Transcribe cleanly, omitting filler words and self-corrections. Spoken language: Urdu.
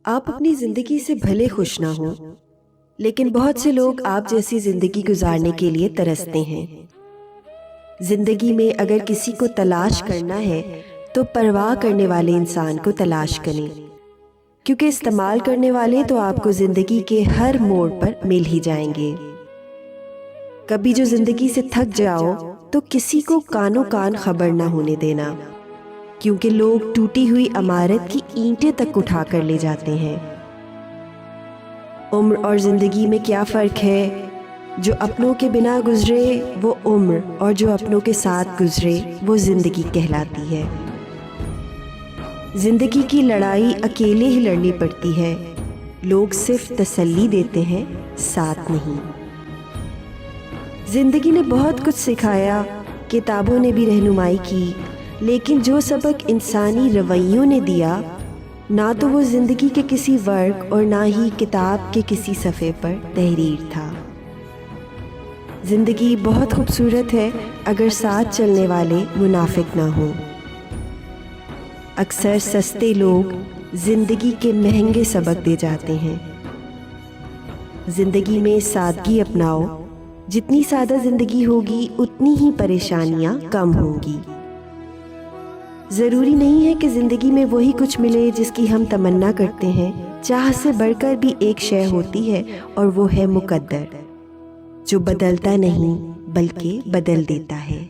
آپ اپنی زندگی سے بھلے خوش نہ ہوں، لیکن بہت سے لوگ آپ جیسی زندگی گزارنے کے لیے ترستے ہیں۔ زندگی میں اگر کسی کو تلاش کرنا ہے تو پرواہ کرنے والے انسان کو تلاش کریں، کیونکہ استعمال کرنے والے تو آپ کو زندگی کے ہر موڑ پر مل ہی جائیں گے۔ کبھی جو زندگی سے تھک جاؤ تو کسی کو کانوں کان خبر نہ ہونے دینا، کیونکہ لوگ ٹوٹی ہوئی عمارت کی اینٹیں تک اٹھا کر لے جاتے ہیں۔ عمر اور زندگی میں کیا فرق ہے؟ جو اپنوں کے بنا گزرے وہ عمر، اور جو اپنوں کے ساتھ گزرے وہ زندگی کہلاتی ہے۔ زندگی کی لڑائی اکیلے ہی لڑنی پڑتی ہے، لوگ صرف تسلی دیتے ہیں، ساتھ نہیں۔ زندگی نے بہت کچھ سکھایا، کتابوں نے بھی رہنمائی کی، لیکن جو سبق انسانی رویوں نے دیا، نہ تو وہ زندگی کے کسی ورق اور نہ ہی کتاب کے کسی صفحے پر تحریر تھا۔ زندگی بہت خوبصورت ہے اگر ساتھ چلنے والے منافق نہ ہوں۔ اکثر سستے لوگ زندگی کے مہنگے سبق دے جاتے ہیں۔ زندگی میں سادگی اپناؤ، جتنی سادہ زندگی ہوگی اتنی ہی پریشانیاں کم ہوں گی۔ ضروری نہیں ہے کہ زندگی میں وہی کچھ ملے جس کی ہم تمنا کرتے ہیں، چاہ سے بڑھ کر بھی ایک شے ہوتی ہے، اور وہ ہے مقدر، جو بدلتا نہیں بلکہ بدل دیتا ہے۔